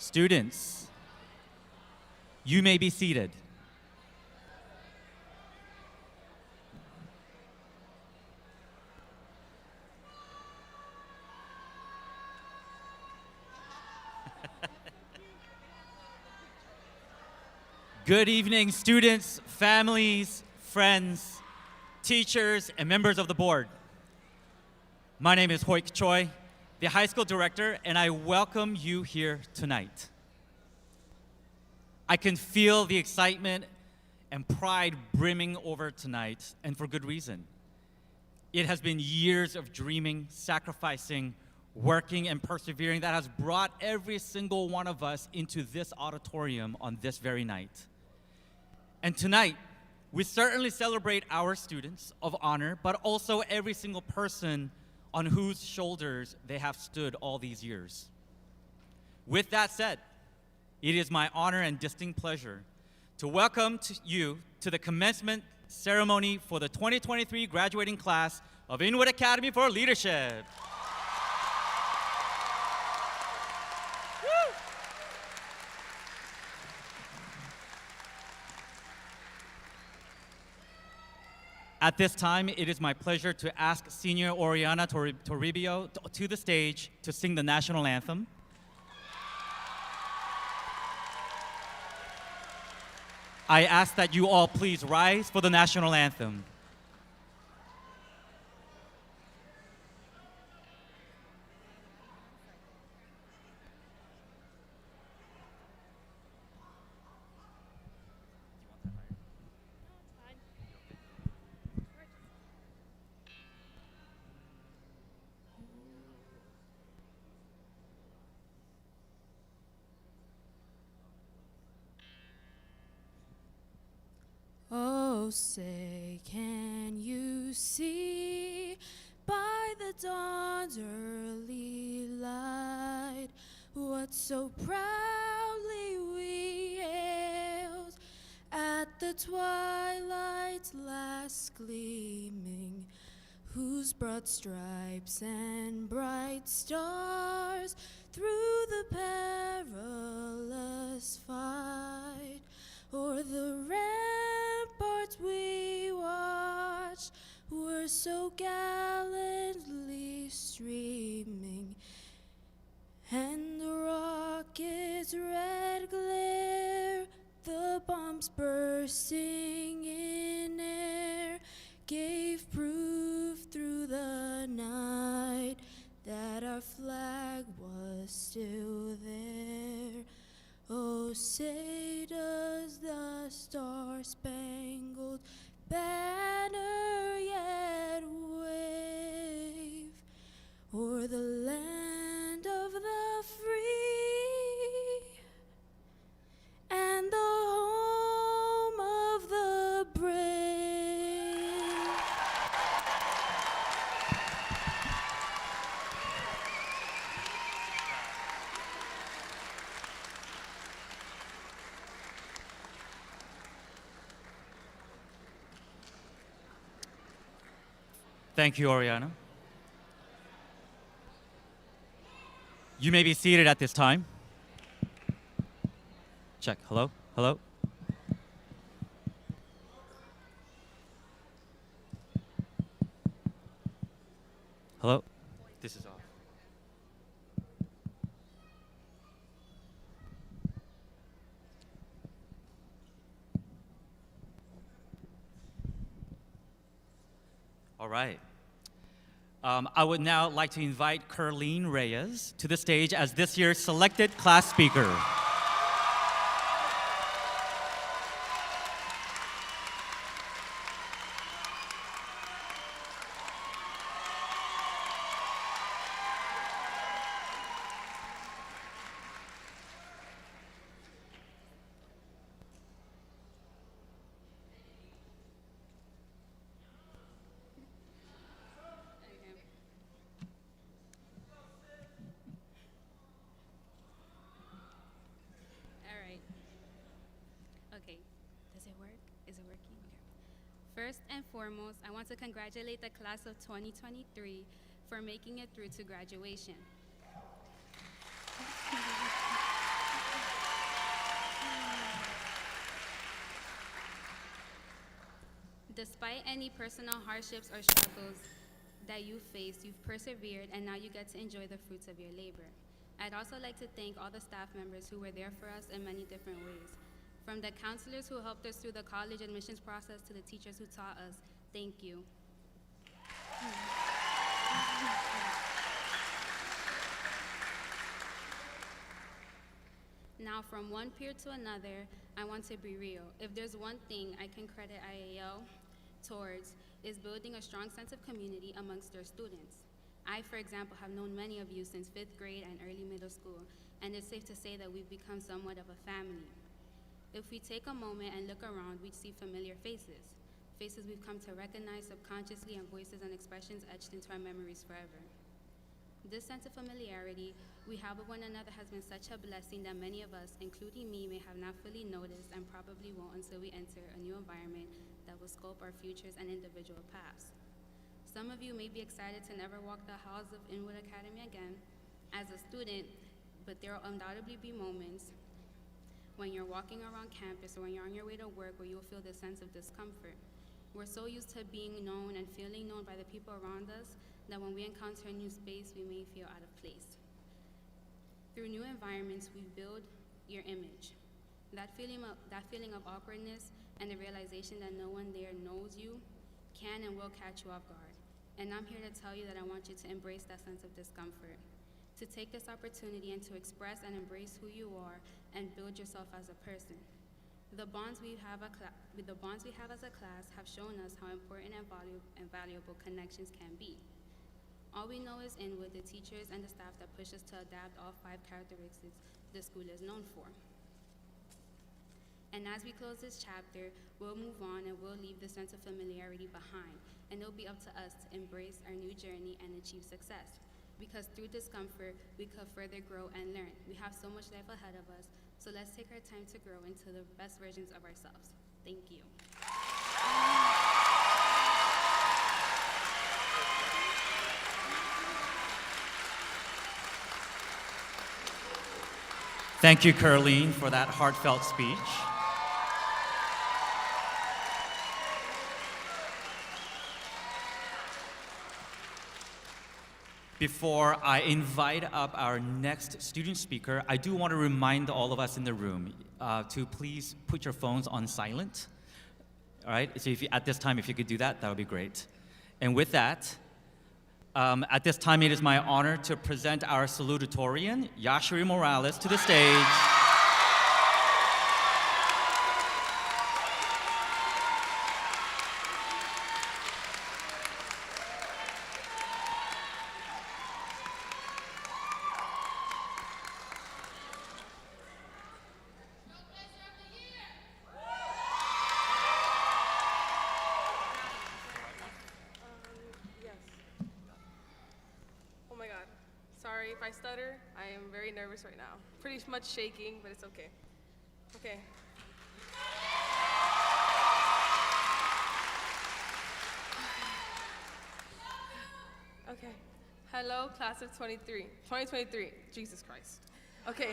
Students, you may be seated. Good evening, students, families, friends, teachers, and members of the board. My name is Hoik Choi, the high school director, and I welcome you here tonight. I can feel the excitement and pride brimming over tonight, and for good reason. It has been years of dreaming, sacrificing, working, and persevering that has brought every single one of us into this auditorium on this very night. And tonight, we certainly celebrate our students of honor, but also every single person on whose shoulders they have stood all these years. With that said, it is my honor and distinct pleasure to welcome you to the commencement ceremony for the 2023 graduating class of Inwood Academy for Leadership. At this time, it is my pleasure to ask Senior Oriana Toribio to the stage to sing the national anthem. I ask that you all please rise for the national anthem. Oh, say, can you see by the dawn's early light what so proudly we hailed at the twilight's last gleaming, whose broad stripes and bright stars through the perilous fight o'er the ramparts we watched were so gallantly streaming, and the rocket's red glare, the bombs bursting in air, gave proof through the night that our flag was still there. Oh, say does the star-spangled banner yet wave o'er the land of the free and the home of the brave? Thank you, Oriana. You may be seated at this time. Check. Hello? Hello? Hello? This is off. All right. I would now like to invite Kerline Reyes to the stage as this year's selected class speaker. First and foremost, I want to congratulate the class of 2023 for making it through to graduation. Despite any personal hardships or struggles that you faced, you've persevered, and now you get to enjoy the fruits of your labor. I'd also like to thank all the staff members who were there for us in many different ways. From the counselors who helped us through the college admissions process to the teachers who taught us, thank you. Now, from one peer to another, I want to be real. If there's one thing I can credit IAL towards, is building a strong sense of community amongst their students. I, for example, have known many of you since 5th grade and early middle school, and it's safe to say that we've become somewhat of a family. If we take a moment and look around, we'd see familiar faces, faces we've come to recognize subconsciously, and voices and expressions etched into our memories forever. This sense of familiarity we have with one another has been such a blessing that many of us, including me, may have not fully noticed and probably won't until we enter a new environment that will sculpt our futures and individual paths. Some of you may be excited to never walk the halls of Inwood Academy again as a student, but there will undoubtedly be moments when you're walking around campus or when you're on your way to work where you'll feel this sense of discomfort. We're so used to being known and feeling known by the people around us that when we encounter a new space, we may feel out of place. Through new environments, we build your image. That feeling of awkwardness and the realization that no one there knows you can and will catch you off guard. And I'm here to tell you that I want you to embrace that sense of discomfort, to take this opportunity and to express and embrace who you are and build yourself as a person. The bonds we have as a class have shown us how important and valuable connections can be. All we know is Inwood, the teachers and the staff that push us to adapt all 5 characteristics the school is known for. And as we close this chapter, we'll move on and we'll leave the sense of familiarity behind, and it'll be up to us to embrace our new journey and achieve success. Because through discomfort, we could further grow and learn. We have so much life ahead of us, so let's take our time to grow into the best versions of ourselves. Thank you. Thank you, Caroline, for that heartfelt speech. Before I invite up our next student speaker, I do want to remind all of us in the room to please put your phones on silent. All right, so at this time, if you could do that, that would be great. And with that, at this time, it is my honor to present our salutatorian, Yashiri Morales, to the stage. Sorry if I stutter. I am very nervous right now. Pretty much shaking, but it's okay. Okay. Okay. Hello, class of 2023. Jesus Christ. Okay.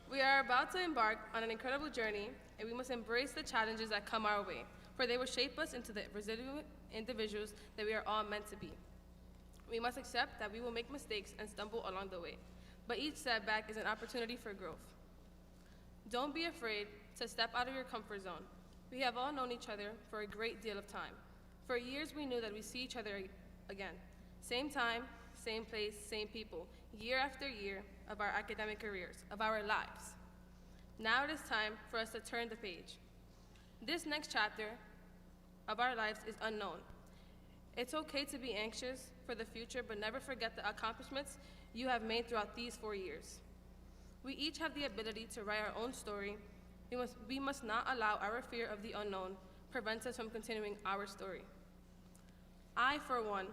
We are about to embark on an incredible journey, and we must embrace the challenges that come our way, for they will shape us into the resilient individuals that we are all meant to be. We must accept that we will make mistakes and stumble along the way, but each setback is an opportunity for growth. Don't be afraid to step out of your comfort zone. We have all known each other for a great deal of time. For years, we knew that we see each other again. Same time, same place, same people, year after year of our academic careers, of our lives. Now it is time for us to turn the page. This next chapter of our lives is unknown. It's okay to be anxious for the future, but never forget the accomplishments you have made throughout these 4 years. We each have the ability to write our own story. We must not allow our fear of the unknown prevent us from continuing our story. I, for one,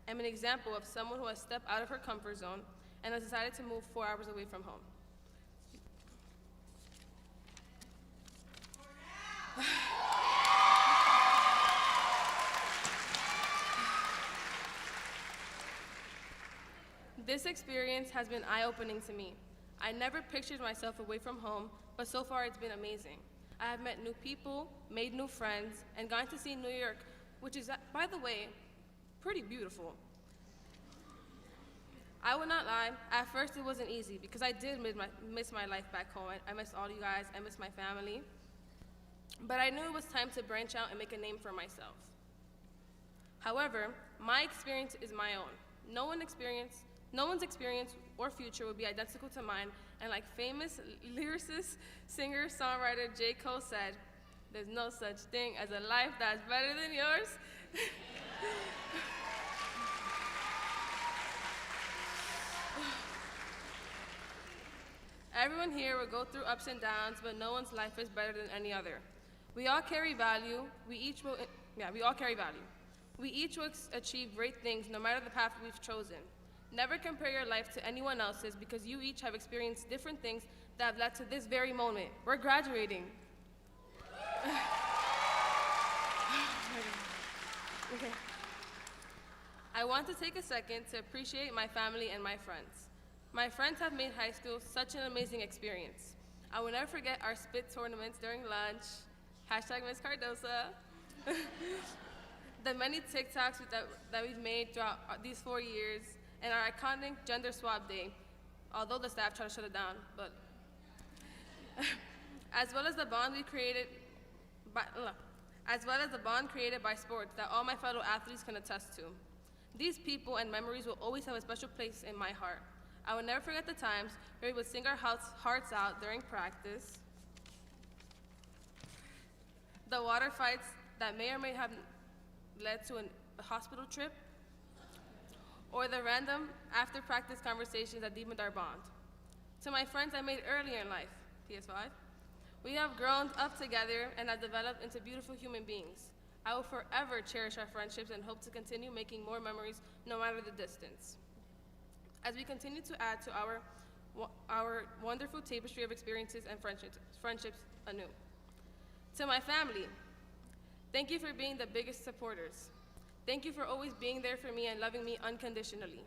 am an example of someone who has stepped out of her comfort zone and has decided to move 4 hours away from home. This experience has been eye-opening to me. I never pictured myself away from home, but so far it's been amazing. I have met new people, made new friends, and gotten to see New York, which is, by the way, pretty beautiful. I will not lie, at first it wasn't easy because I did miss my life back home. I missed all you guys, I missed my family. But I knew it was time to branch out and make a name for myself. However, my experience is my own. No one's experience or future will be identical to mine, and like famous lyricist, singer, songwriter J. Cole said, there's no such thing as a life that's better than yours. Everyone here will go through ups and downs, but no one's life is better than any other. We all carry value. We all carry value. We each will achieve great things no matter the path we've chosen. Never compare your life to anyone else's because you each have experienced different things that have led to this very moment. We're graduating. Okay. I want to take a second to appreciate my family and my friends. My friends have made high school such an amazing experience. I will never forget our spit tournaments during lunch, hashtag Miss Cardosa, the many TikToks that we've made throughout these 4 years, and our iconic gender swap day, although the staff tried to shut it down, but as well as the bond created by sports that all my fellow athletes can attest to. These people and memories will always have a special place in my heart. I will never forget the times where we would sing our hearts out during practice, the water fights that may or may have led to a hospital trip, or the random after-practice conversations that deepened our bond. To my friends I made earlier in life, PS5, we have grown up together and have developed into beautiful human beings. I will forever cherish our friendships and hope to continue making more memories no matter the distance. As we continue to add to our wonderful tapestry of experiences and friendships anew. To my family, thank you for being the biggest supporters. Thank you for always being there for me and loving me unconditionally.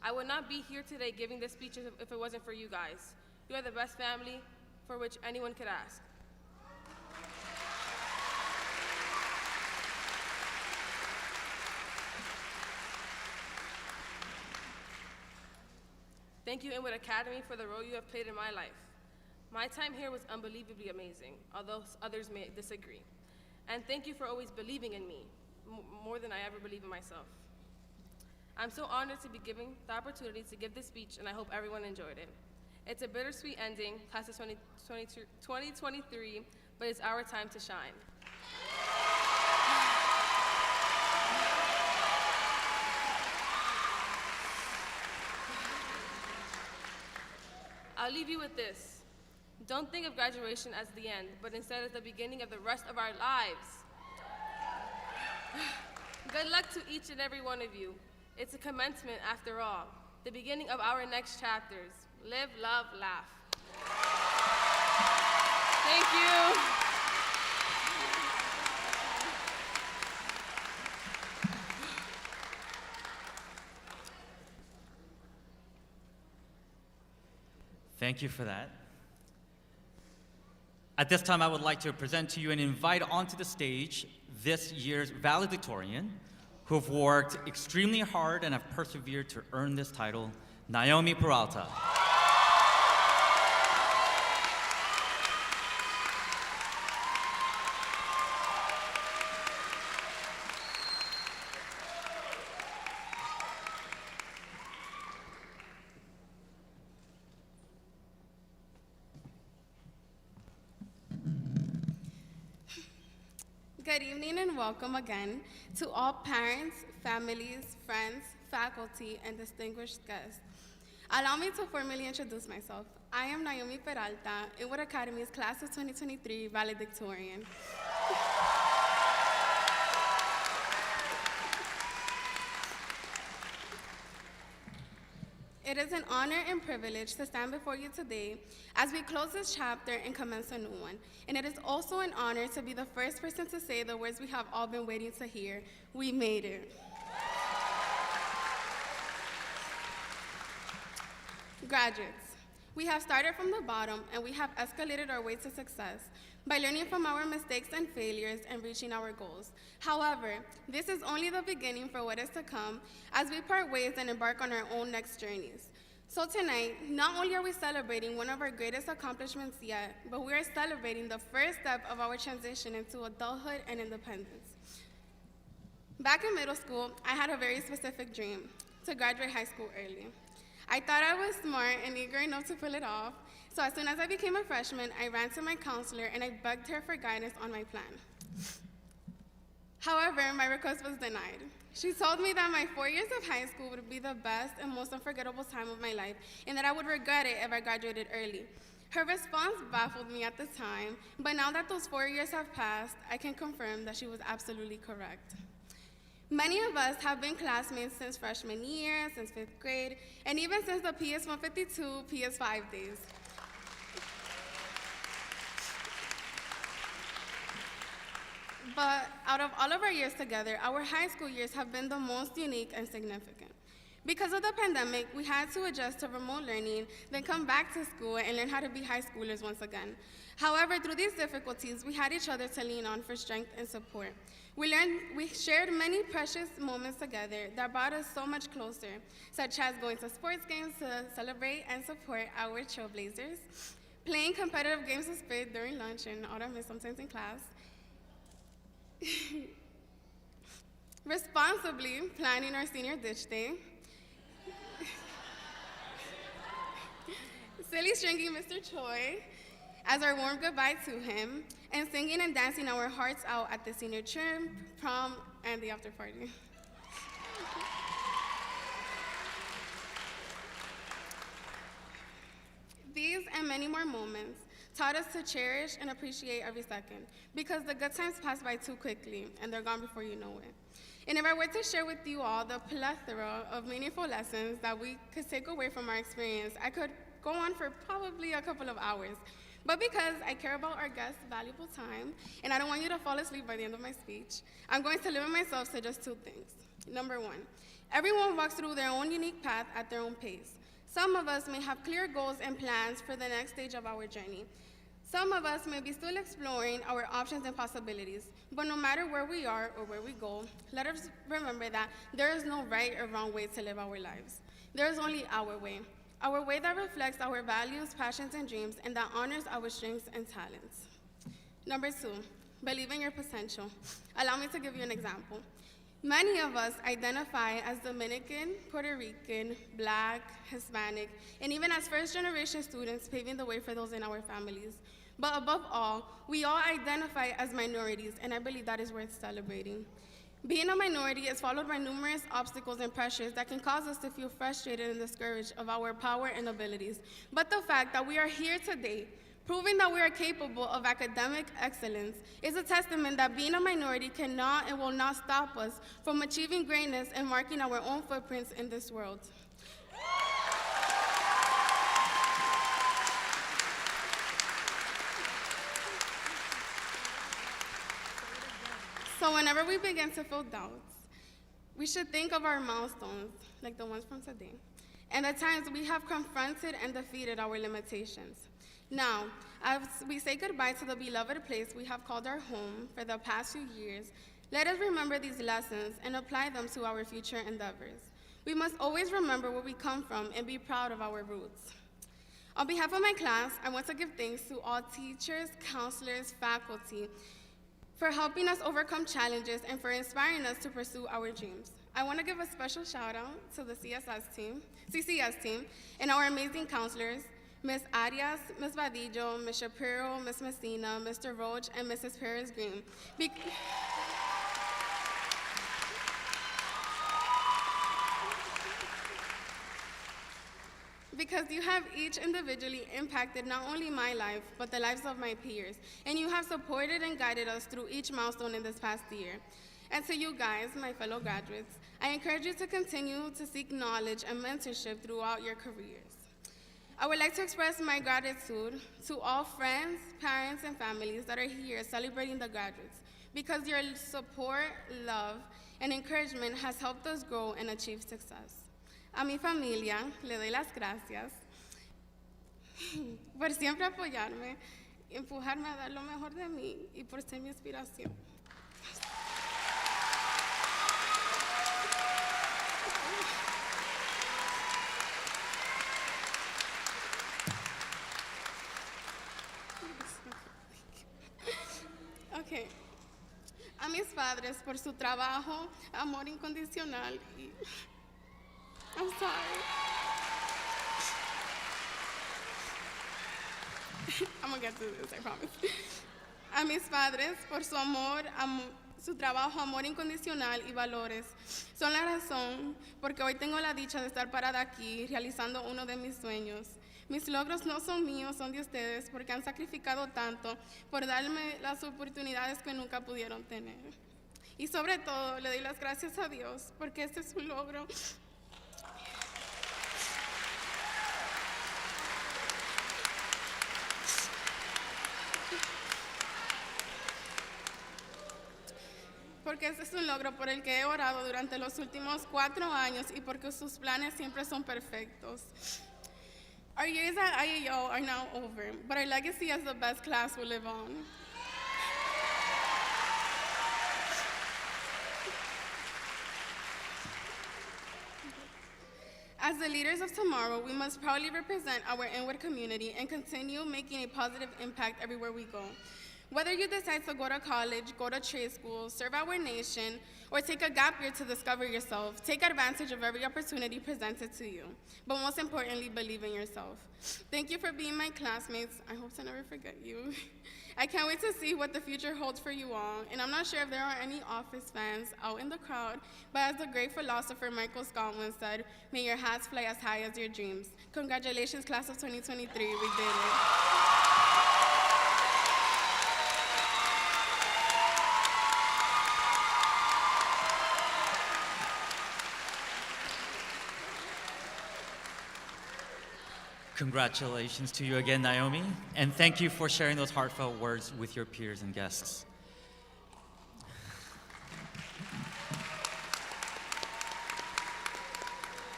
I would not be here today giving this speech if it wasn't for you guys. You are the best family for which anyone could ask. Thank you, Inwood Academy, for the role you have played in my life. My time here was unbelievably amazing, although others may disagree. And thank you for always believing in me, more than I ever believe in myself. I'm so honored to be given the opportunity to give this speech, and I hope everyone enjoyed it. It's a bittersweet ending, class of 2023, but it's our time to shine. I'll leave you with this. Don't think of graduation as the end, but instead as the beginning of the rest of our lives. Good luck to each and every one of you. It's a commencement after all, the beginning of our next chapters. Live, love, laugh. Thank you. Thank you for that. At this time, I would like to present to you and invite onto the stage this year's valedictorian, who have worked extremely hard and have persevered to earn this title, Naomi Peralta. Good evening and welcome again to all parents, families, friends, faculty, and distinguished guests. Allow me to formally introduce myself. I am Naomi Peralta, Inwood Academy's Class of 2023 valedictorian. It is an honor and privilege to stand before you today as we close this chapter and commence a new one. And it is also an honor to be the first person to say the words we have all been waiting to hear. We made it. Graduates, We have started from the bottom and we have escalated our way to success by learning from our mistakes and failures and reaching our goals. However, this is only the beginning for what is to come as we part ways and embark on our own next journeys. So tonight, not only are we celebrating one of our greatest accomplishments yet, but we are celebrating the first step of our transition into adulthood and independence. Back in middle school, I had a very specific dream: to graduate high school early. I thought I was smart and eager enough to pull it off, so as soon as I became a freshman, I ran to my counselor and I begged her for guidance on my plan. However, my request was denied. She told me that my 4 years of high school would be the best and most unforgettable time of my life, and that I would regret it if I graduated early. Her response baffled me at the time, but now that those 4 years have passed, I can confirm that she was absolutely correct. Many of us have been classmates since freshman year, since 5th grade, and even since the PS 152, PS 5 days. But out of all of our years together, our high school years have been the most unique and significant. Because of the pandemic, we had to adjust to remote learning, then come back to school and learn how to be high schoolers once again. However, through these difficulties, we had each other to lean on for strength and support. We shared many precious moments together that brought us so much closer, such as going to sports games to celebrate and support our trailblazers, playing competitive games of spit during lunch and autumn and sometimes in class, responsibly planning our senior ditch day, silly stringing Mr. Choi as our warm goodbye to him, and singing and dancing our hearts out at the senior trim, prom, and the after party. These and many more moments taught us to cherish and appreciate every second, because the good times pass by too quickly, and they're gone before you know it. And if I were to share with you all the plethora of meaningful lessons that we could take away from our experience, I could go on for probably a couple of hours. But because I care about our guests' valuable time, and I don't want you to fall asleep by the end of my speech, I'm going to limit myself to just 2 things. Number 1, everyone walks through their own unique path at their own pace. Some of us may have clear goals and plans for the next stage of our journey. Some of us may be still exploring our options and possibilities, but no matter where we are or where we go, let us remember that there is no right or wrong way to live our lives. There is only our way that reflects our values, passions, and dreams, and that honors our strengths and talents. Number 2, believe in your potential. Allow me to give you an example. Many of us identify as Dominican, Puerto Rican, Black, Hispanic, and even as first-generation students paving the way for those in our families. But above all, we all identify as minorities, and I believe that is worth celebrating. Being a minority is followed by numerous obstacles and pressures that can cause us to feel frustrated and discouraged of our power and abilities. But the fact that we are here today, proving that we are capable of academic excellence, is a testament that being a minority cannot and will not stop us from achieving greatness and marking our own footprints in this world. So whenever we begin to feel doubts, we should think of our milestones, like the ones from today, and the times we have confronted and defeated our limitations. Now, as we say goodbye to the beloved place we have called our home for the past few years, let us remember these lessons and apply them to our future endeavors. We must always remember where we come from and be proud of our roots. On behalf of my class, I want to give thanks to all teachers, counselors, faculty, for helping us overcome challenges and for inspiring us to pursue our dreams. I want to give a special shout out to the CCS team, and our amazing counselors, Ms. Arias, Ms. Vadillo, Ms. Shapiro, Ms. Messina, Mr. Roach, and Mrs. Perez Green. Because you have each individually impacted not only my life, but the lives of my peers, and you have supported and guided us through each milestone in this past year. And to you guys, my fellow graduates, I encourage you to continue to seek knowledge and mentorship throughout your careers. I would like to express my gratitude to all friends, parents, and families that are here celebrating the graduates, because your support, love, and encouragement has helped us grow and achieve success. A mi familia le doy las gracias. por siempre apoyarme, empujarme a dar lo mejor de mí y por ser mi inspiración. Okay. A mis padres por su trabajo, amor incondicional y... I'm sorry. I'm gonna get through this, I promise. A mis padres por su amor, su trabajo, amor incondicional y valores. Son la razón porque hoy tengo la dicha de estar parada aquí realizando uno de mis sueños. Mis logros no son míos, son de ustedes porque han sacrificado tanto por darme las oportunidades que nunca pudieron tener. Y sobre todo, le doy las gracias a Dios porque este es un logro. Porque este es un logro por el que he orado durante los últimos 4 años y porque sus planes siempre son perfectos. Our years at IAO are now over, but our legacy as the best class will live on. As the leaders of tomorrow, we must proudly represent our Inwood community and continue making a positive impact everywhere we go. Whether you decide to go to college, go to trade school, serve our nation, or take a gap year to discover yourself, take advantage of every opportunity presented to you. But most importantly, believe in yourself. Thank you for being my classmates. I hope to never forget you. I can't wait to see what the future holds for you all, and I'm not sure if there are any Office fans out in the crowd, but as the great philosopher Michael Scott once said, may your hats fly as high as your dreams. Congratulations, class of 2023, we did it. Congratulations to you again, Naomi, and thank you for sharing those heartfelt words with your peers and guests.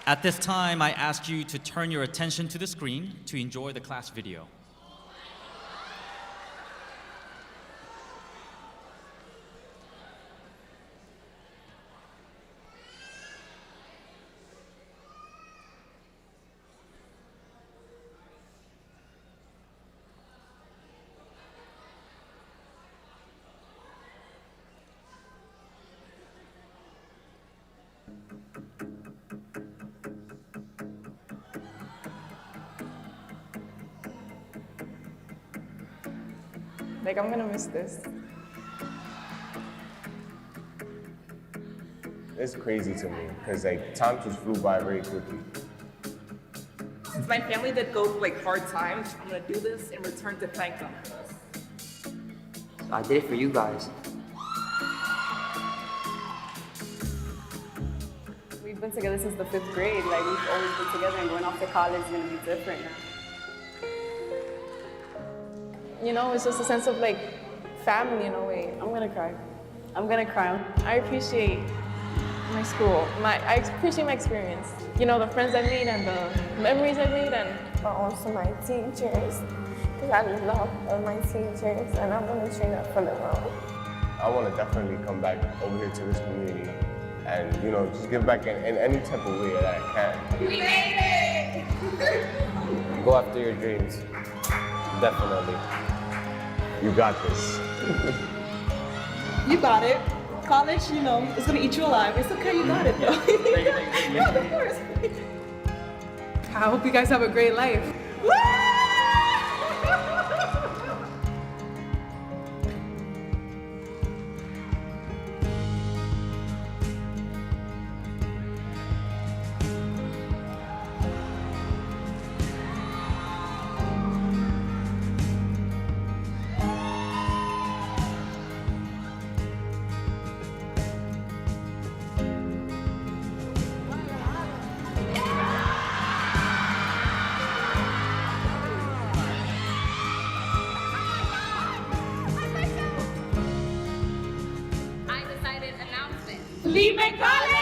At this time, I ask you to turn your attention to the screen to enjoy the class video. Like, I'm gonna miss this. It's crazy to me because like time just flew by very quickly. Since my family did go through like hard times, I'm gonna do this in return to thank them. I did it for you guys. We've been together since the 5th grade. Like, we've always been together, and going off to college is gonna be different now. You know, it's just a sense of like family in a way. I'm gonna cry. I'm gonna cry. I appreciate my school. I appreciate my experience. You know, the friends I made and the memories I made, and but also my teachers, because I love all my teachers and I'm going to train up for them all. I want to definitely come back over here to this community and, you know, just give back in any type of way that I can. We made it! Go after your dreams. Definitely. You got this. You got it. College, you know, is gonna eat you alive. It's okay, you got it though. Yeah, of course. I hope you guys have a great life. Vive College!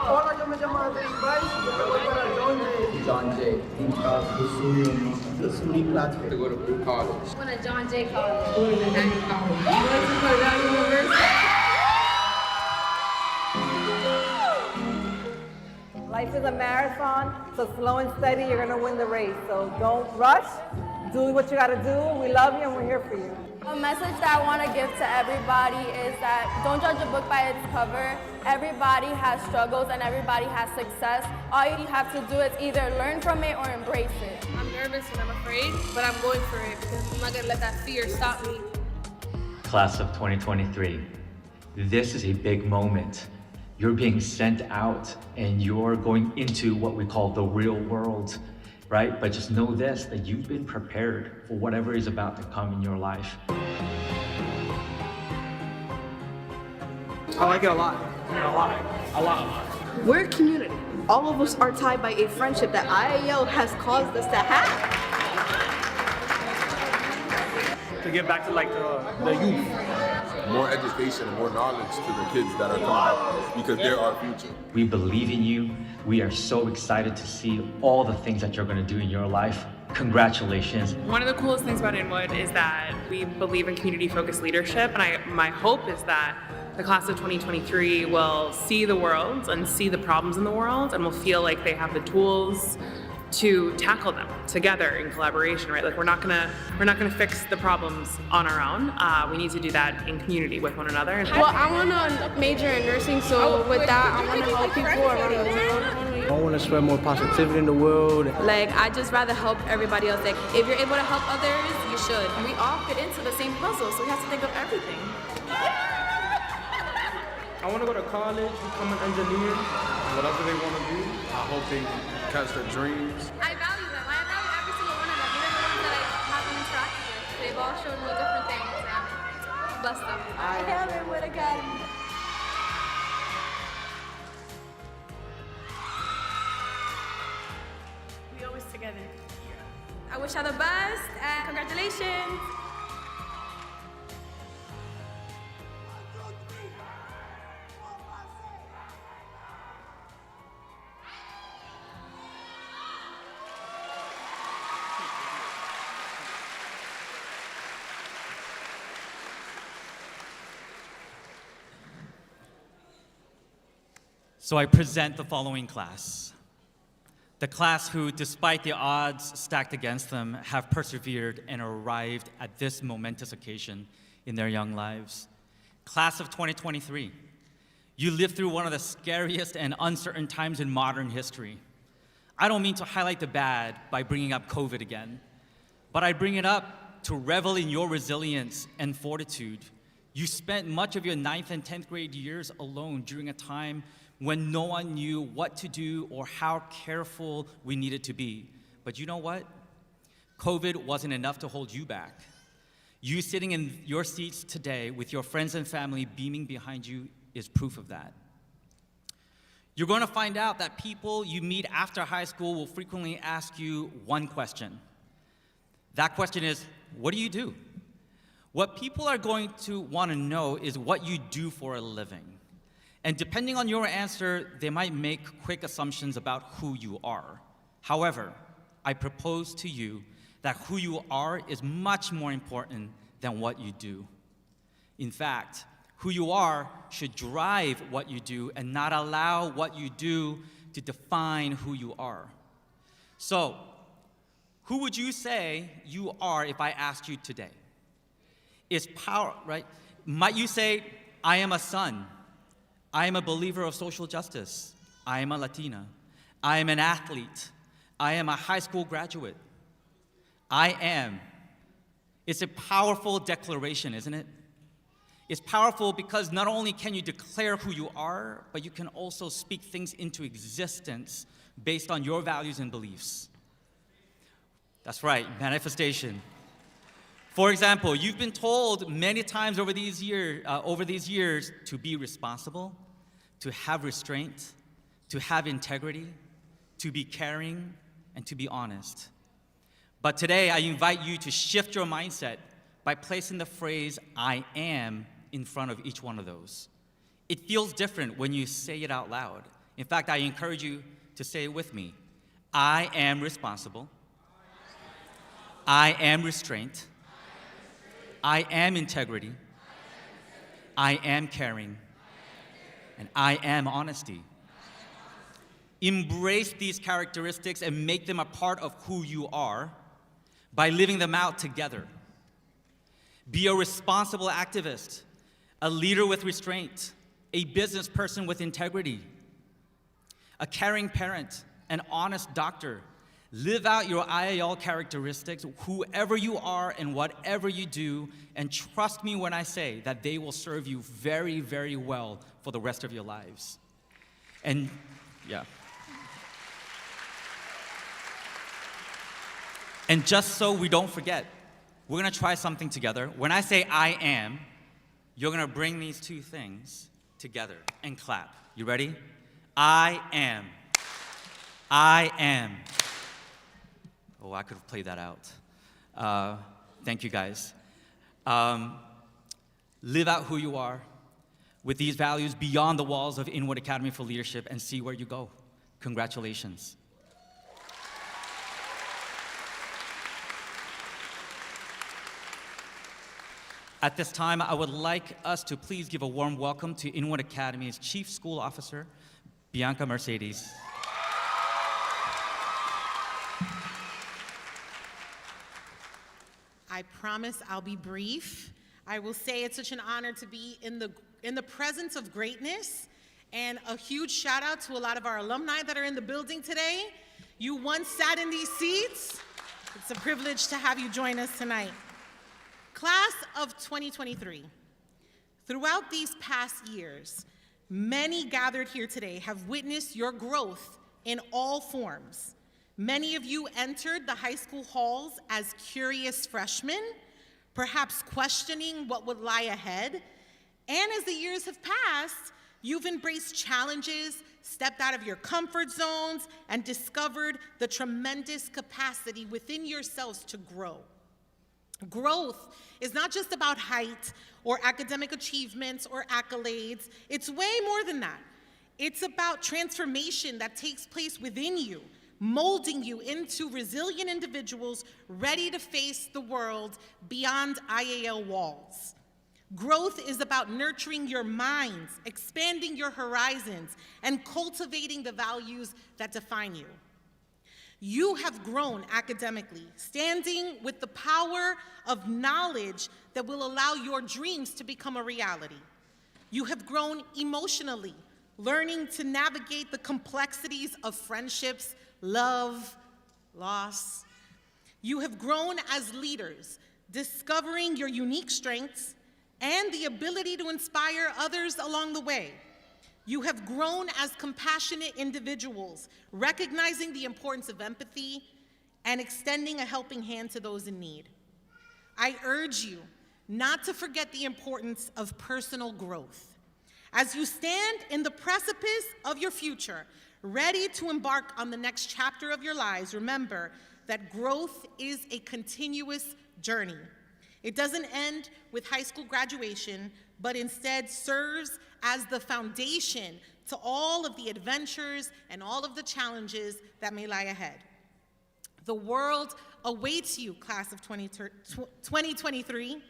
Hola, yo me llamo Adrián Valls, yo me voy para Londres. John Jay. To go to Blue College. Going to John Jay College. Going to Manhattan College. Going to Cornell University. Life is a marathon, so slow and steady, you're gonna win the race. So don't rush, do what you gotta do. We love you and we're here for you. A message that I want to give to everybody is that don't judge a book by its cover. Everybody has struggles and everybody has success. All you have to do is either learn from it or embrace it. I'm nervous and I'm afraid, but I'm going for it because I'm not going to let that fear stop me. Class of 2023, this is a big moment. You're being sent out and you're going into what we call the real world, right? But just know this, that you've been prepared for whatever is about to come in your life. I like it a lot. A lot. We're a community. All of us are tied by a friendship that IAL has caused us to have. To get back to like the youth. More education and more knowledge to the kids that are coming up because they're our future. We believe in you. We are so excited to see all the things that you're going to do in your life. Congratulations. One of the coolest things about Inwood is that we believe in community-focused leadership, and my hope is that the class of 2023 will see the world and see the problems in the world and will feel like they have the tools to tackle them together in collaboration, right? Like we're not gonna fix the problems on our own. We need to do that in community with one another. Well, I want to major in nursing, so with that, I want to help people around the world. I want to spread more positivity in the world. Like, I just rather help everybody else. Like, if you're able to help others, you should. We all fit into the same puzzle, so we have to think of everything. I want to go to college, become an engineer, whatever they want to do. I hope they catch their dreams. I value them. I value every single one of them, even the ones that I haven't interacted with. They've all shown me different things, and bless them. I have Inwood Academy. We always together. I wish her the best, and congratulations. So I present the following class. The class who, despite the odds stacked against them, have persevered and arrived at this momentous occasion in their young lives. Class of 2023, you lived through one of the scariest and uncertain times in modern history. I don't mean to highlight the bad by bringing up COVID again, but I bring it up to revel in your resilience and fortitude. You spent much of your 9th and 10th grade years alone during a time when no one knew what to do or how careful we needed to be. But you know what? COVID wasn't enough to hold you back. You sitting in your seats today with your friends and family beaming behind you is proof of that. You're going to find out that people you meet after high school will frequently ask you one question. That question is, what do you do? What people are going to want to know is what you do for a living. And depending on your answer, they might make quick assumptions about who you are. However, I propose to you that who you are is much more important than what you do. In fact, who you are should drive what you do and not allow what you do to define who you are. So, who would you say you are if I asked you today? Is power, right? Might you say, I am a son. I am a believer of social justice. I am a Latina. I am an athlete. I am a high school graduate. I am. It's a powerful declaration, isn't it? It's powerful because not only can you declare who you are, but you can also speak things into existence based on your values and beliefs. That's right, manifestation. For example, you've been told many times over these years to be responsible, to have restraint, to have integrity, to be caring, and to be honest. But today, I invite you to shift your mindset by placing the phrase, I am, in front of each one of those. It feels different when you say it out loud. In fact, I encourage you to say it with me. I am responsible. I am restraint. I am integrity. I am caring. And I am honesty. Embrace these characteristics and make them a part of who you are by living them out together. Be a responsible activist, a leader with restraint, a business person with integrity, a caring parent, an honest doctor. Live out your IAL characteristics, whoever you are and whatever you do, and trust me when I say that they will serve you very, very well for the rest of your lives. And yeah. And just so we don't forget, we're gonna try something together. When I say I am, you're gonna bring these two things together and clap. You ready? I am. I am. Oh, I could have played that out. Thank you, guys. Live out who you are with these values beyond the walls of Inwood Academy for Leadership and see where you go. Congratulations. At this time, I would like us to please give a warm welcome to Inwood Academy's Chief School Officer, Bianca Mercedes. I promise I'll be brief. I will say it's such an honor to be in the presence of greatness, and a huge shout out to a lot of our alumni that are in the building today. You once sat in these seats. It's a privilege to have you join us tonight. Class of 2023. Throughout these past years, many gathered here today have witnessed your growth in all forms. Many of you entered the high school halls as curious freshmen, perhaps questioning what would lie ahead. And as the years have passed, you've embraced challenges, stepped out of your comfort zones, and discovered the tremendous capacity within yourselves to grow. Growth is not just about height or academic achievements or accolades. It's way more than that. It's about transformation that takes place within you, molding you into resilient individuals ready to face the world beyond IAL walls. Growth is about nurturing your minds, expanding your horizons, and cultivating the values that define you. You have grown academically, standing with the power of knowledge that will allow your dreams to become a reality. You have grown emotionally, learning to navigate the complexities of friendships, love, loss. You have grown as leaders, discovering your unique strengths and the ability to inspire others along the way. You have grown as compassionate individuals, recognizing the importance of empathy and extending a helping hand to those in need. I urge you not to forget the importance of personal growth. As you stand in the precipice of your future, ready to embark on the next chapter of your lives, remember that growth is a continuous journey. It doesn't end with high school graduation, but instead serves as the foundation to all of the adventures and all of the challenges that may lie ahead. The world awaits you, class of 2023.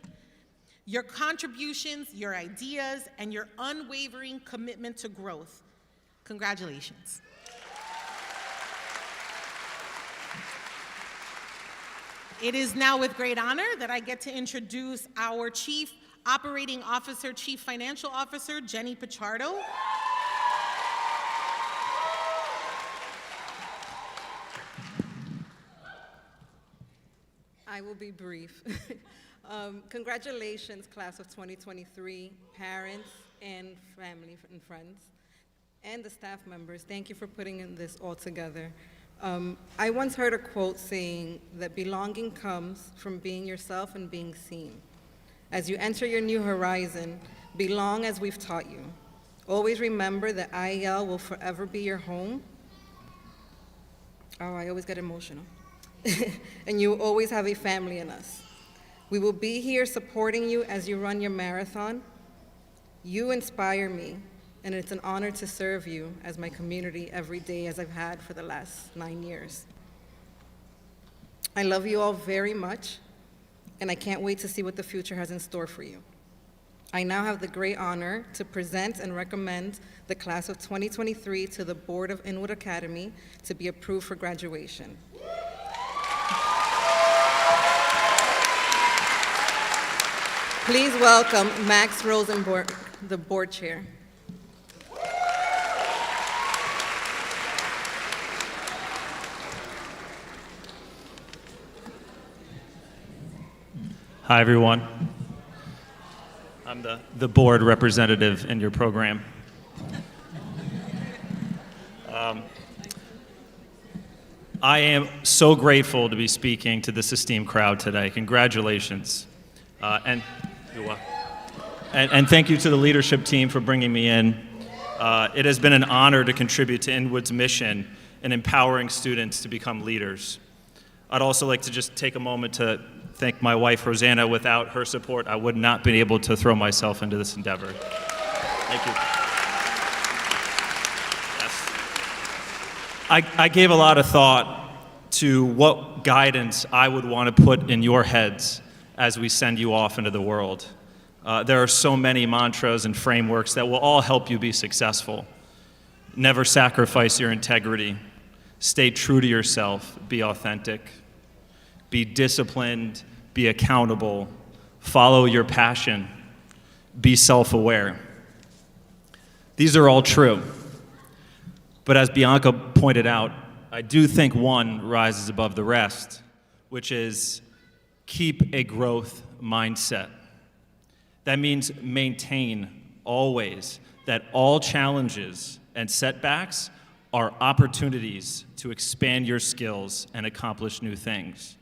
Your contributions, your ideas, and your unwavering commitment to growth. Congratulations. It is now with great honor that I get to introduce our Chief Operating Officer, Chief Financial Officer, Jenny Pichardo. I will be brief. Congratulations, class of 2023, parents and family and friends, and the staff members. Thank you for putting this all together. I once heard a quote saying that belonging comes from being yourself and being seen. As you enter your new horizon, belong as we've taught you. Always remember that IEL will forever be your home. Oh, I always get emotional. And you will always have a family in us. We will be here supporting you as you run your marathon. You inspire me, and it's an honor to serve you as my community every day as I've had for the last 9 years. I love you all very much, and I can't wait to see what the future has in store for you. I now have the great honor to present and recommend the class of 2023 to the Board of Inwood Academy to be approved for graduation. Please welcome Max Rosenborg, the board chair. Hi, everyone. I'm the board representative in your program. I am so grateful to be speaking to this esteemed crowd today. Congratulations. And thank you to the leadership team for bringing me in. It has been an honor to contribute to Inwood's mission in empowering students to become leaders. I'd also like to just take a moment to thank my wife, Rosanna. Without her support, I would not been able to throw myself into this endeavor. Thank you. Yes. I gave a lot of thought to what guidance I would want to put in your heads as we send you off into the world. There are so many mantras and frameworks that will all help you be successful. Never sacrifice your integrity. Stay true to yourself. Be authentic. Be disciplined, be accountable, follow your passion, be self-aware. These are all true. But as Bianca pointed out, I do think one rises above the rest, which is keep a growth mindset. That means maintain always that all challenges and setbacks are opportunities to expand your skills and accomplish new things.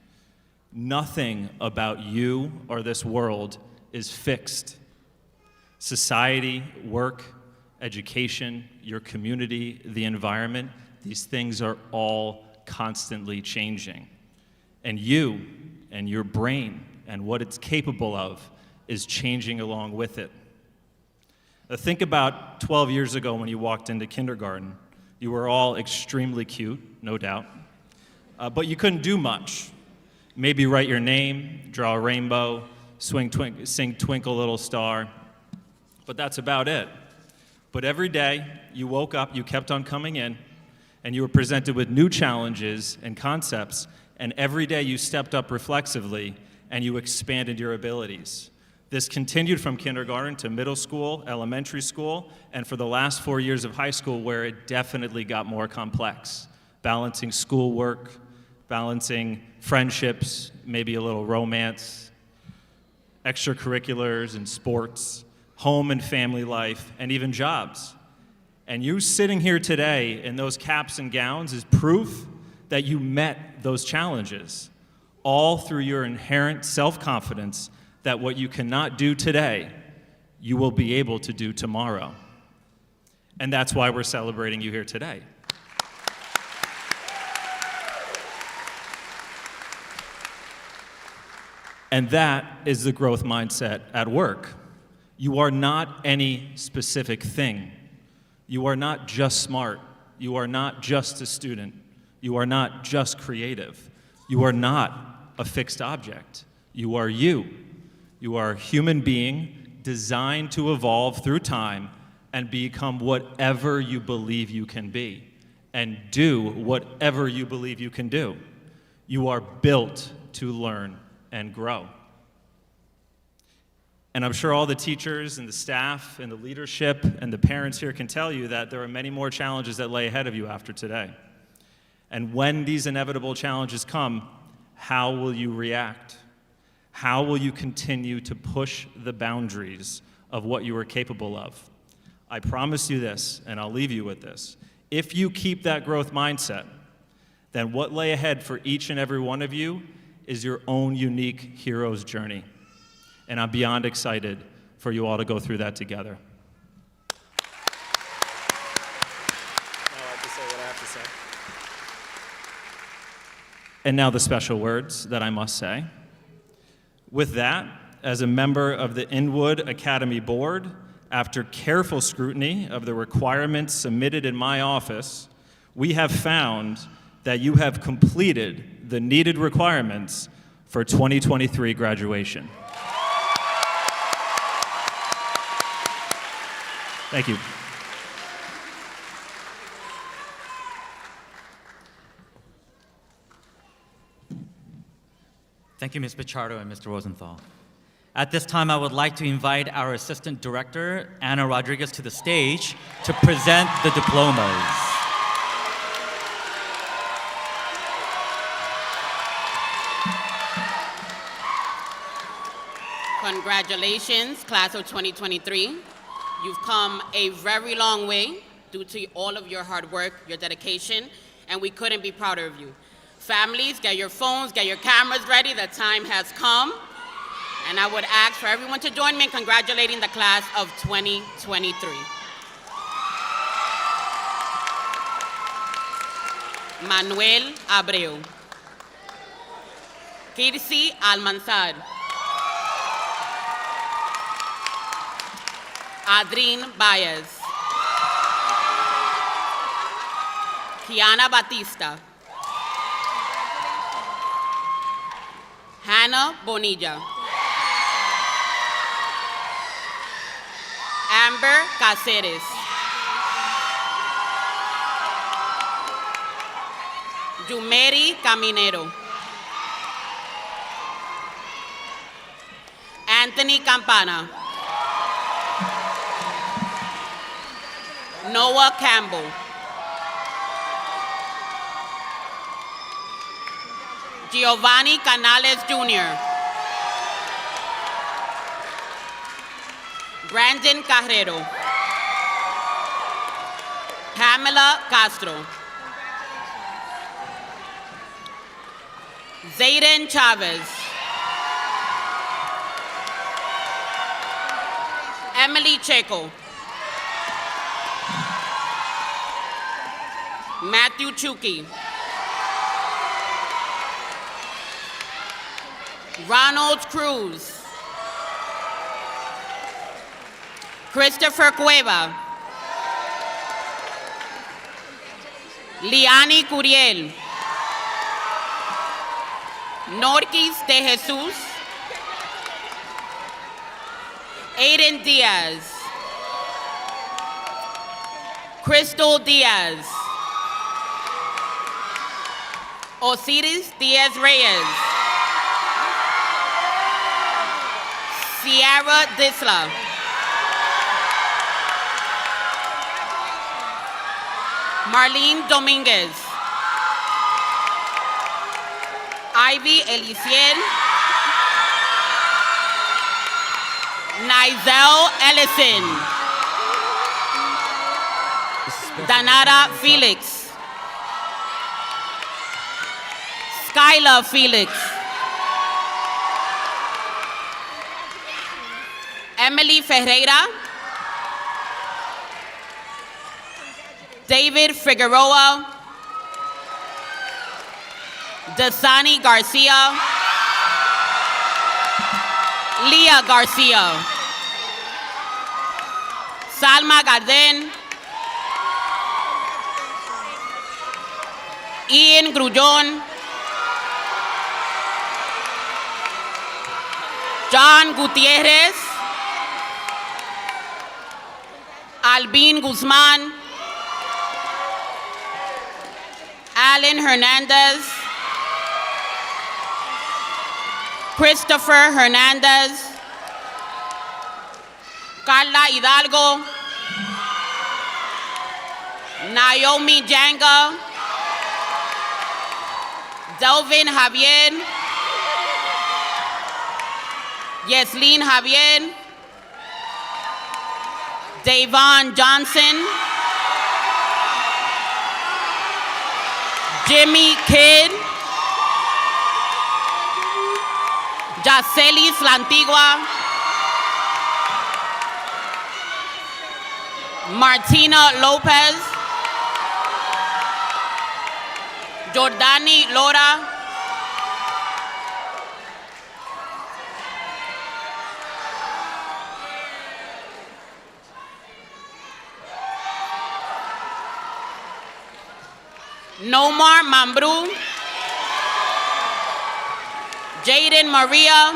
Nothing about you or this world is fixed. Society, work, education, your community, the environment, these things are all constantly changing. And you and your brain and what it's capable of is changing along with it. Now think about 12 years ago when you walked into kindergarten. You were all extremely cute, no doubt, but you couldn't do much. Maybe write your name, draw a rainbow, sing Twinkle Little Star, but that's about it. But every day you woke up, you kept on coming in, and you were presented with new challenges and concepts, and every day you stepped up reflexively and you expanded your abilities. This continued from kindergarten to middle school, elementary school, and for the last 4 years of high school, where it definitely got more complex. Balancing schoolwork, balancing friendships, maybe a little romance, extracurriculars and sports, home and family life, and even jobs. And you sitting here today in those caps and gowns is proof that you met those challenges, all through your inherent self-confidence that what you cannot do today, you will be able to do tomorrow. And that's why we're celebrating you here today. And that is the growth mindset at work. You are not any specific thing. You are not just smart. You are not just a student. You are not just creative. You are not a fixed object. You are you. You are a human being designed to evolve through time and become whatever you believe you can be and do whatever you believe you can do. You are built to learn and grow. And I'm sure all the teachers and the staff and the leadership and the parents here can tell you that there are many more challenges that lay ahead of you after today. And when these inevitable challenges come, how will you react? How will you continue to push the boundaries of what you are capable of? I promise you this, and I'll leave you with this. If you keep that growth mindset, then what lay ahead for each and every one of you is your own unique hero's journey. And I'm beyond excited for you all to go through that together. I like to say what I have to say. And now the special words that I must say. With that, as a member of the Inwood Academy Board, after careful scrutiny of the requirements submitted in my office, we have found that you have completed the needed requirements for 2023 graduation. Thank you. Thank you, Ms. Pichardo and Mr. Rosenthal. At this time, I would like to invite our Assistant Director, Anna Rodriguez, to the stage to present the diplomas. Congratulations, class of 2023. You've come a very long way due to all of your hard work, your dedication, and we couldn't be prouder of you. Families, get your phones, get your cameras ready. The time has come. And I would ask for everyone to join me in congratulating the class of 2023. Manuel Abreu. Kirsi Almanzar. Adrien Baez. Kiana Batista. Hannah Bonilla. Amber Caceres. Yumeri Caminero. Anthony Campana. Noah Campbell. Giovanni Canales Jr. Brandon Carrero. Pamela Castro. Zayden Chavez. Emily Checo. Matthew Chuki. Ronald Cruz. Christopher Cueva. Liani Curiel. Norquis de Jesus. Aiden Diaz. Crystal Diaz. Osiris Diaz Reyes. Sierra Disla. Marlene Dominguez. Ivy Elisiel. Nizel Ellison. Danara Felix. Skylar Felix. Emily Ferreira. David Figueroa. Dasani Garcia. Leah Garcia. Salma Garden. Ian Grullón. John Gutierrez. Albin Guzman. Alan Hernandez. Christopher Hernandez. Carla Hidalgo. Naomi Janga. Delvin Javier. Yesleen Javier. Davon Johnson. Jimmy Kidd. Yacelis Lantigua. Martina Lopez. Jordani Lora. Nomar Mambrú, Jaden Maria,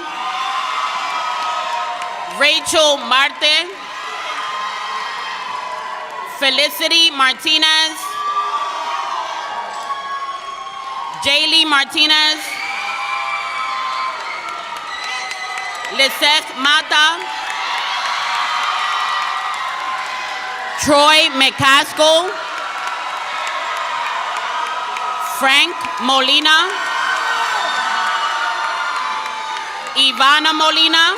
Rachel Marte, Felicity Martinez, Jaylee Martinez, Lisette Mata, Troy McCaskill, Frank Molina, Ivana Molina,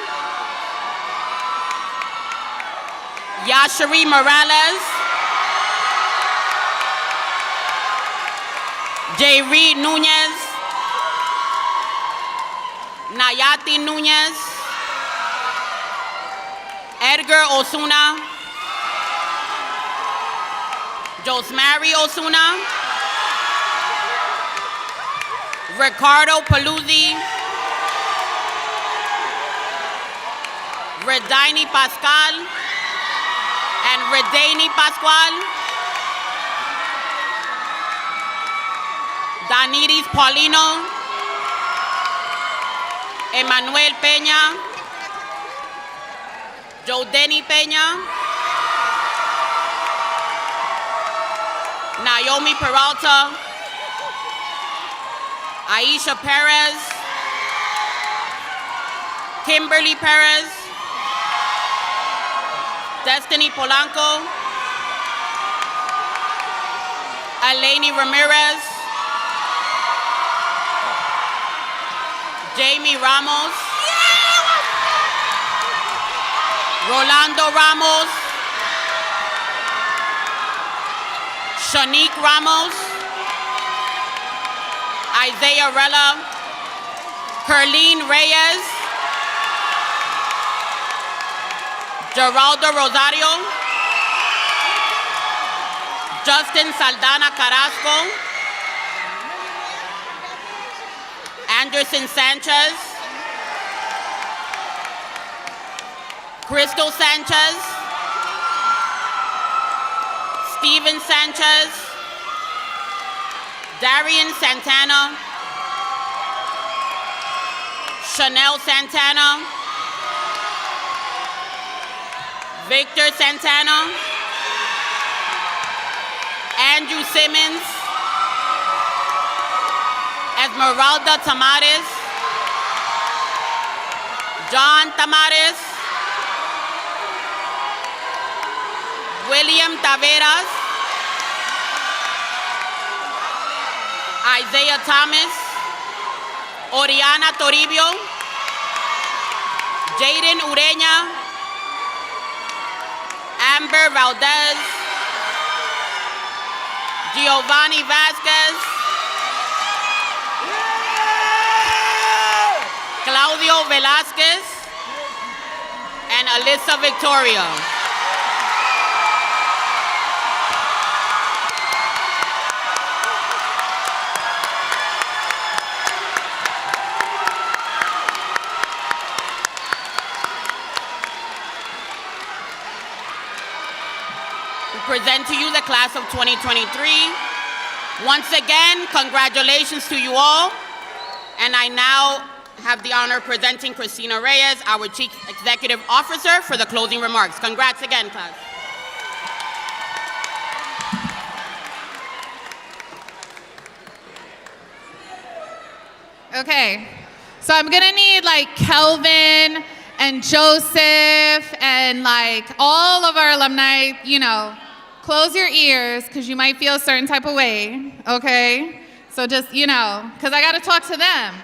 Yashari Morales, J. Reed Nunez, Nayati Nunez, Edgar Osuna, Josmary Osuna, Ricardo Paluzzi, Redini Pascal, and Redani Pascual, Daniris Paulino, Emmanuel Peña, Jodeni Peña, Naomi Peralta, Aisha Perez, Kimberly Perez, Destiny Polanco, Eleni Ramirez, Jamie Ramos, Rolando Ramos, Shanique Ramos, Isaiah Rella, Kerline Reyes, Geraldo Rosario, Justin Saldana Carrasco, Anderson Sanchez, Crystal Sanchez, Steven Sanchez, Darian Santana, Chanel Santana, Victor Santana, Andrew Simmons, Esmeralda Tamares, John Tamares, William Taveras, Isaiah Thomas, Oriana Toribio, Jaden Ureña, Amber Valdez, Giovanni Vasquez, Claudio Velasquez, and Alyssa Victoria. We present to you the class of 2023. Once again, congratulations to you all. And I now have the honor of presenting Christina Reyes, our Chief Executive Officer, for the closing remarks. Congrats again, class. Okay, so I'm gonna need like Kelvin and Joseph and like all of our alumni, you know, close your ears because you might feel a certain type of way, okay? So just, you know, because I gotta talk to them.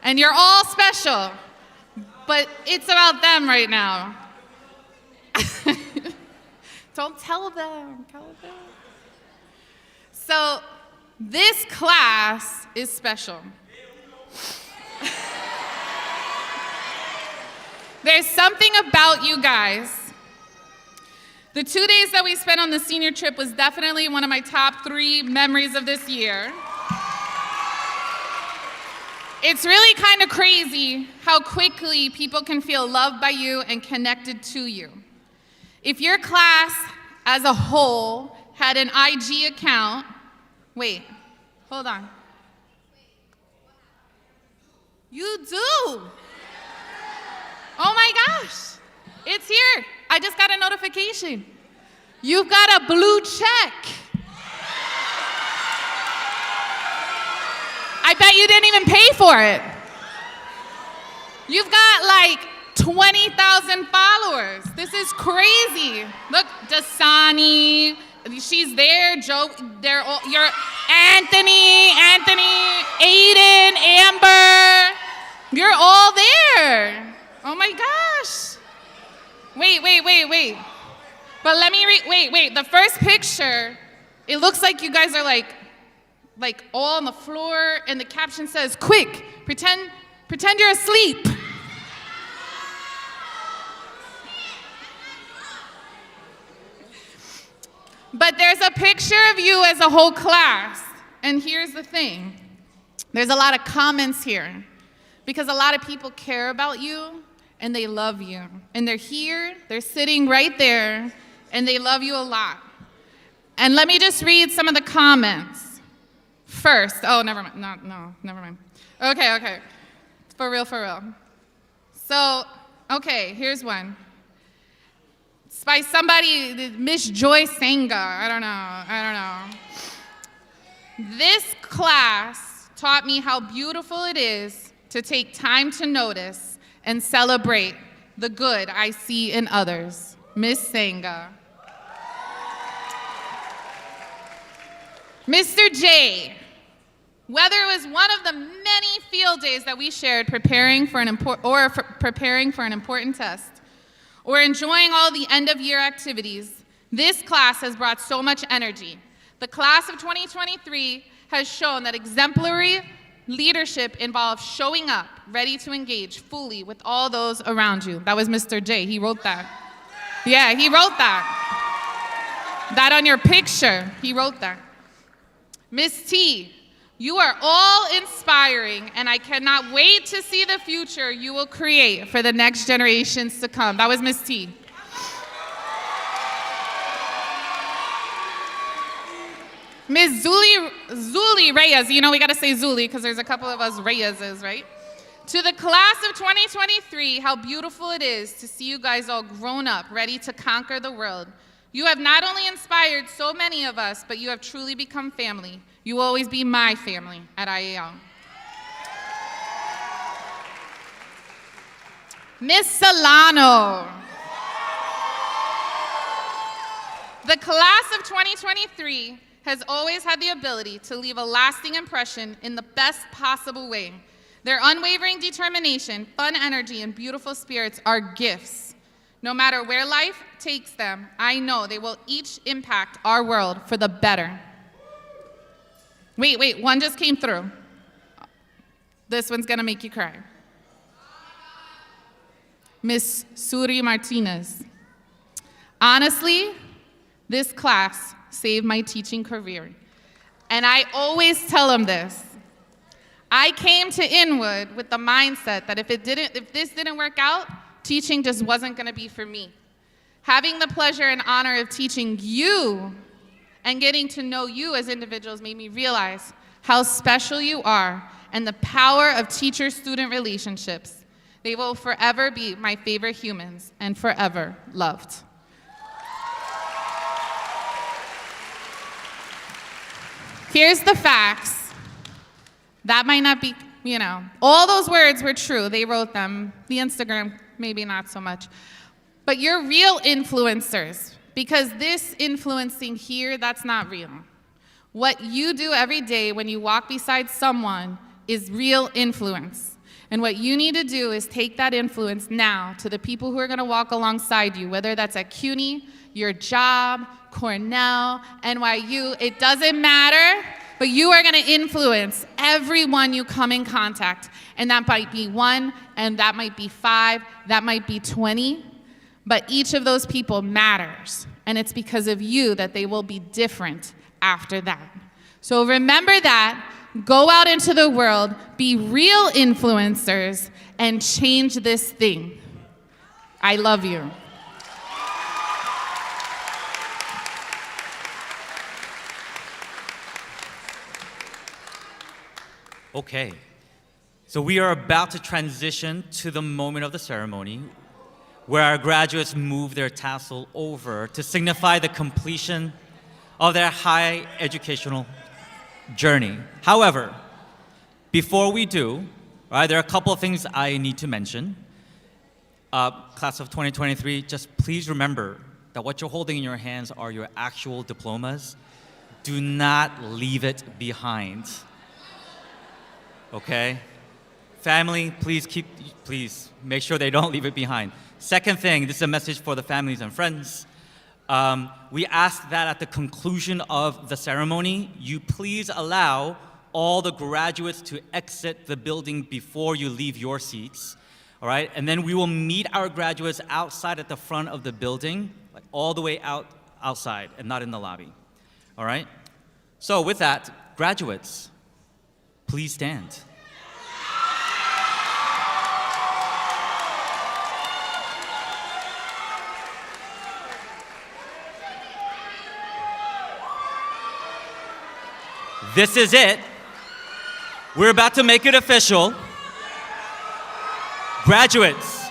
And you're all special, but it's about them right now. Don't tell them, So this class is special. There's something about you guys. The 2 days that we spent on the senior trip was definitely one of my top 3 memories of this year. It's really kind of crazy how quickly people can feel loved by you and connected to you. If your class as a whole had an IG account, wait, Hold on. You do. Oh my gosh. It's here. I just got a notification. You've got a blue check. I bet you didn't even pay for it. You've got like 20,000 followers. This is crazy. Look, Dasani, she's there. Joe, they're all, you're Anthony, Aiden, Amber. You're all there. Oh my gosh. Wait. But let me wait. The first picture, it looks like you guys are like all on the floor, and the caption says, "Quick, pretend you're asleep." But there's a picture of you as a whole class. And here's the thing. There's a lot of comments here because a lot of people care about you and they love you. And they're here, they're sitting right there, and they love you a lot. And let me just read some of the comments. First, oh, never mind. No, never mind. Okay. For real. So, okay, here's one. It's by somebody, Miss Joy Senga. I don't know. This class taught me how beautiful it is to take time to notice and celebrate the good I see in others. Miss Senga. Mr. J. Whether it was one of the many field days that we shared preparing for an important test, or enjoying all the end-of-year activities, this class has brought so much energy. The class of 2023 has shown that exemplary leadership involves showing up, ready to engage fully with all those around you. That was Mr. J. He wrote that. Yeah, he wrote that. That on your picture, he wrote that. Miss T, you are all inspiring, and I cannot wait to see the future you will create for the next generations to come. That was Miss T. Miss Zuli Reyes, you know we gotta say Zuli because there's a couple of us Reyeses, right? To the class of 2023, how beautiful it is to see you guys all grown up, ready to conquer the world. You have not only inspired so many of us, but you have truly become family. You will always be my family at IAL. Miss Solano. The class of 2023 has always had the ability to leave a lasting impression in the best possible way. Their unwavering determination, fun energy, and beautiful spirits are gifts. No matter where life takes them, I know they will each impact our world for the better. Wait, one just came through. This one's gonna make you cry. Miss Suri Martinez. Honestly, this class saved my teaching career. And I always tell them this. I came to Inwood with the mindset that if this didn't work out, teaching just wasn't gonna be for me. Having the pleasure and honor of teaching you and getting to know you as individuals made me realize how special you are and the power of teacher-student relationships. They will forever be my favorite humans and forever loved. Here's the facts. That might not be, all those words were true. They wrote them. The Instagram, maybe not so much. But you're real influencers, because this influencing here, that's not real. What you do every day when you walk beside someone is real influence. And what you need to do is take that influence now to the people who are gonna walk alongside you, whether that's at CUNY, your job, Cornell, NYU, it doesn't matter, but you are gonna influence everyone you come in contact. And that might be 1, and that might be 5, that might be 20, but each of those people matters. And it's because of you that they will be different after that. So remember that, go out into the world, be real influencers, and change this thing. I love you. Okay, so we are about to transition to the moment of the ceremony where our graduates move their tassel over to signify the completion of their high educational journey. However, before we do, right, there are a couple of things I need to mention. Class of 2023, just please remember that what you're holding in your hands are your actual diplomas. Do not leave it behind. Okay? Family, please make sure they don't leave it behind. Second thing, this is a message for the families and friends. We ask that at the conclusion of the ceremony, you please allow all the graduates to exit the building before you leave your seats. All right? And then we will meet our graduates outside at the front of the building, like all the way outside and not in the lobby. All right? So with that, graduates, please stand. This is it. We're about to make it official. Graduates,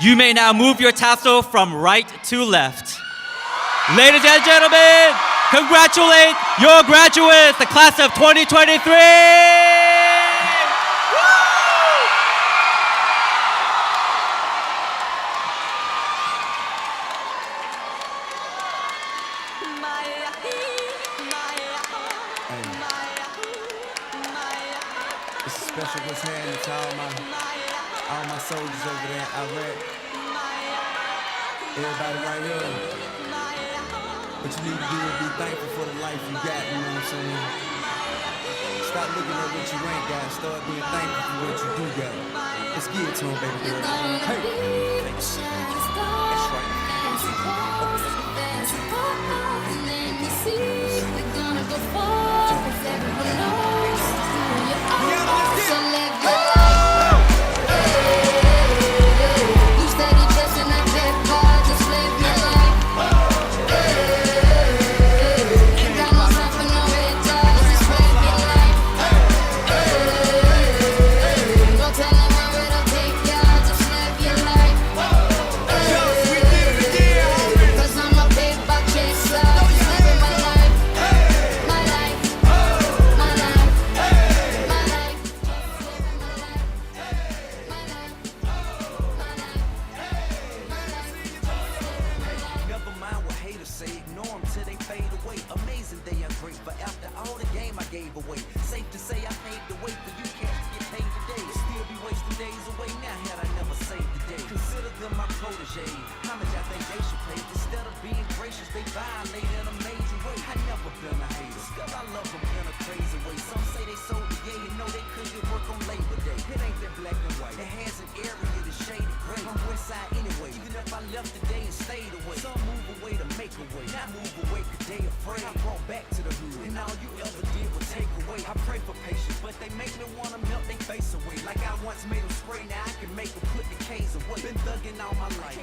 you may now move your tassel from right to left. Ladies and gentlemen, congratulate your graduates, the class of 2023! It's a special what's happening to all my soldiers over there in Iraq. Everybody right here. What you need to do is be thankful for the life you got, you know what I'm saying? Stop looking at what you ain't got, start being thankful for what you do got. Let's give it to them, baby girl. Hey! That's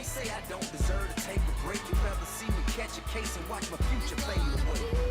Say I don't deserve to take a break. You'd rather see me catch a case and watch my future fade away.